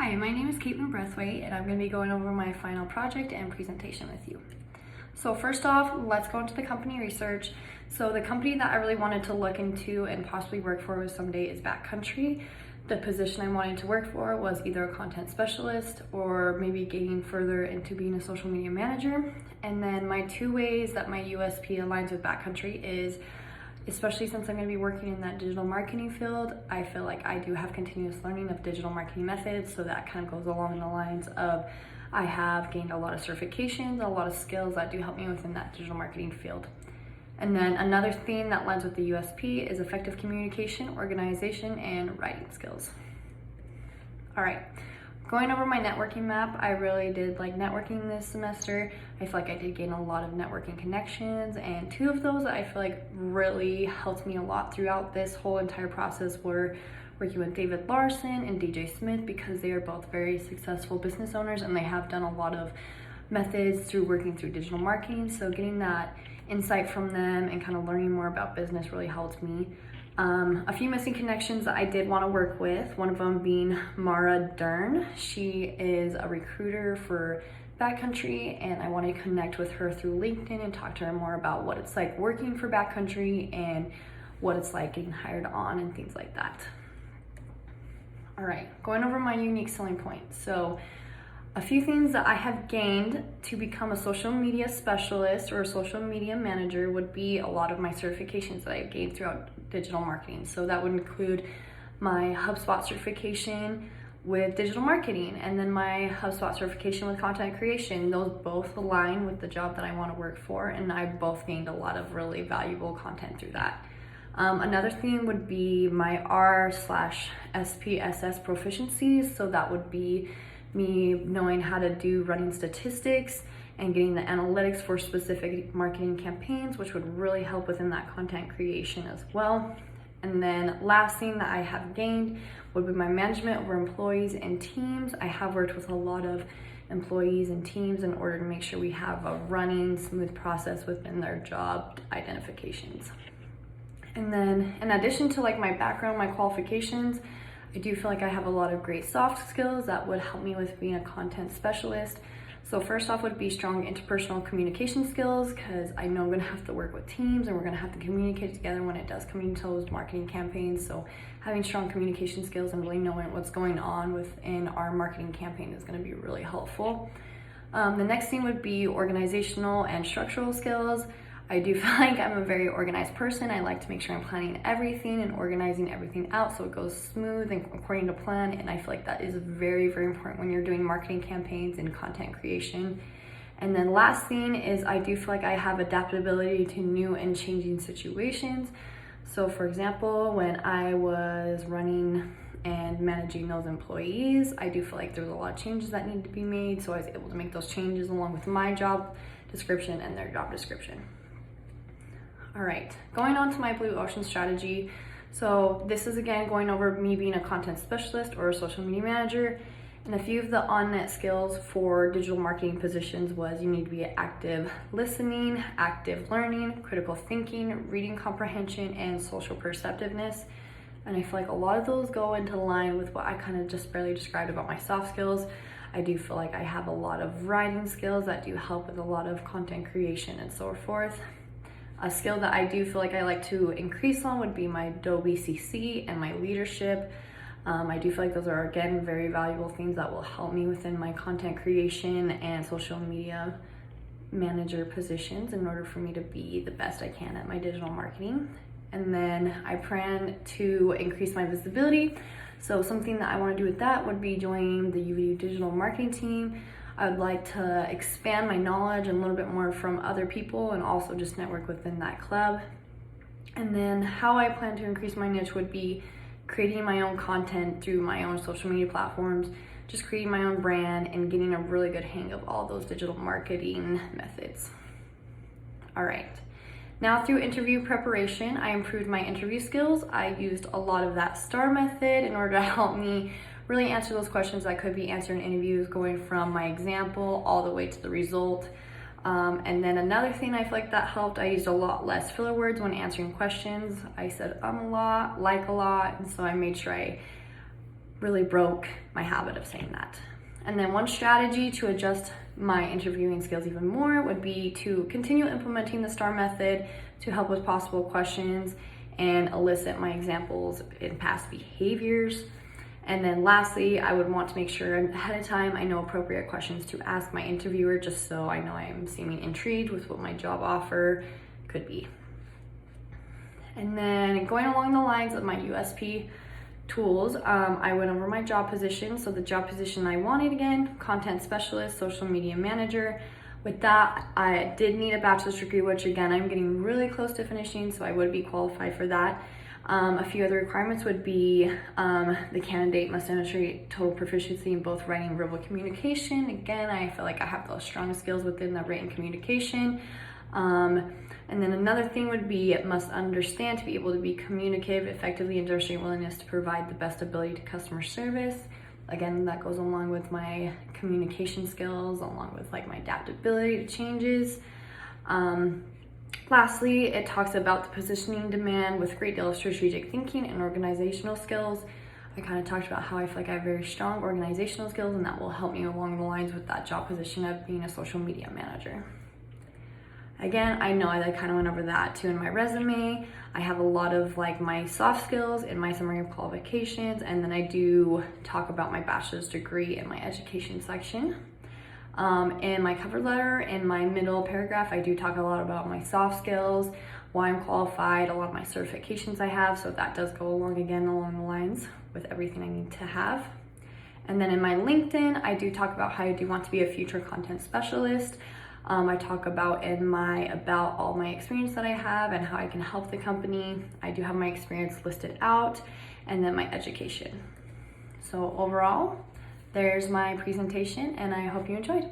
Hi, my name is Caitlin Breathwaite, and I'm going to be going over my final project and presentation with you. So first off, let's go into the company research. So the company that I really wanted to look into and possibly work for someday is Backcountry. The position I wanted to work for was either a content specialist or maybe getting further into being a social media manager. And then my two ways that my USP aligns with Backcountry is, especially since I'm going to be working in that digital marketing field, I feel like I do have continuous learning of digital marketing methods. So that kind of goes along the lines of I have gained a lot of certifications, a lot of skills that do help me within that digital marketing field. And then another theme that lends with the USP is effective communication, organization, and writing skills. All right. Going over my networking map, I really did like networking this semester. I feel like I did gain a lot of networking connections, and two of those I feel like really helped me a lot throughout this whole entire process were working with David Larson and DJ Smith, because they are both very successful business owners and they have done a lot of methods through working through digital marketing. So getting that insight from them and kind of learning more about business really helped me. A few missing connections that I did want to work with, one of them being Mara Dern. She is a recruiter for Backcountry, and I want to connect with her through LinkedIn and talk to her more about what it's like working for Backcountry and what it's like getting hired on and things like that. All right, going over my unique selling points. So a few things that I have gained to become a social media specialist or a social media manager would be a lot of my certifications that I've gained throughout digital marketing. So that would include my HubSpot certification with digital marketing, and then my HubSpot certification with content creation. Those both align with the job that I want to work for, and I've both gained a lot of really valuable content through that. Another thing would be my R/SPSS proficiencies. So that would be me knowing how to do running statistics and getting the analytics for specific marketing campaigns, which would really help within that content creation as well. And then last thing that I have gained would be my management over employees and teams. I have worked with a lot of employees and teams in order to make sure we have a running smooth process within their job identifications. And then in addition to like my background, my qualifications, I do feel like I have a lot of great soft skills that would help me with being a content specialist. So first off would be strong interpersonal communication skills, because I know I'm going to have to work with teams and we're going to have to communicate together when it does come into those marketing campaigns. So having strong communication skills and really knowing what's going on within our marketing campaign is going to be really helpful. The next thing would be organizational and structural skills. I do feel like I'm a very organized person. I like to make sure I'm planning everything and organizing everything out so it goes smooth and according to plan. And I feel like that is very, very important when you're doing marketing campaigns and content creation. And then last thing is I do feel like I have adaptability to new and changing situations. So for example, when I was running and managing those employees, I do feel like there was a lot of changes that needed to be made. So I was able to make those changes along with my job description and their job description. All right, going on to my blue ocean strategy. So this is again going over me being a content specialist or a social media manager. And a few of the on-net skills for digital marketing positions was you need to be active listening, active learning, critical thinking, reading comprehension, and social perceptiveness. And I feel like a lot of those go into line with what I kind of just barely described about my soft skills. I do feel like I have a lot of writing skills that do help with a lot of content creation and so forth. A skill that I do feel like I like to increase on would be my Adobe CC and my leadership. I do feel like those are, again, very valuable things that will help me within my content creation and social media manager positions in order for me to be the best I can at my digital marketing. And then I plan to increase my visibility. So something that I want to do with that would be joining the UVU digital marketing team. I would like to expand my knowledge and a little bit more from other people and also just network within that club. And then how I plan to increase my niche would be creating my own content through my own social media platforms, just creating my own brand and getting a really good hang of all those digital marketing methods. All right. Now through interview preparation, I improved my interview skills. I used a lot of that STAR method in order to help me really answer those questions that could be answered in interviews, going from my example all the way to the result. And then another thing I feel like that helped, I used a lot less filler words when answering questions. I said a lot, like a lot, and so I made sure I really broke my habit of saying that. And then one strategy to adjust my interviewing skills even more would be to continue implementing the STAR method to help with possible questions and elicit my examples in past behaviors. And then lastly, I would want to make sure ahead of time I know appropriate questions to ask my interviewer, just so I know I'm seeming intrigued with what my job offer could be. And then going along the lines of my USP tools, I went over my job position. So the job position I wanted, again, content specialist, social media manager. With that, I did need a bachelor's degree, which again, I'm getting really close to finishing, so I would be qualified for that. A few other requirements would be the candidate must demonstrate total proficiency in both writing and verbal communication. Again, I feel like I have those strong skills within the written communication. And then another thing would be it must understand to be able to be communicative effectively and demonstrate willingness to provide the best ability to customer service. Again, that goes along with my communication skills, along with like my adaptability to changes. Lastly, it talks about the positioning demand with a great deal of strategic thinking and organizational skills. I kind of talked about how I feel like I have very strong organizational skills, and that will help me along the lines with that job position of being a social media manager. Again, I know I kind of went over that too in my resume. I have a lot of like my soft skills in my summary of qualifications, and then I do talk about my bachelor's degree in my education section. In my cover letter, in my middle paragraph, I do talk a lot about my soft skills, why I'm qualified, a lot of my certifications I have, so that does go along the lines with everything I need to have. And then in my LinkedIn, I do talk about how I do want to be a future content specialist. I talk about all my experience that I have and how I can help the company. I do have my experience listed out, and then my education. So overall, there's my presentation, and I hope you enjoyed.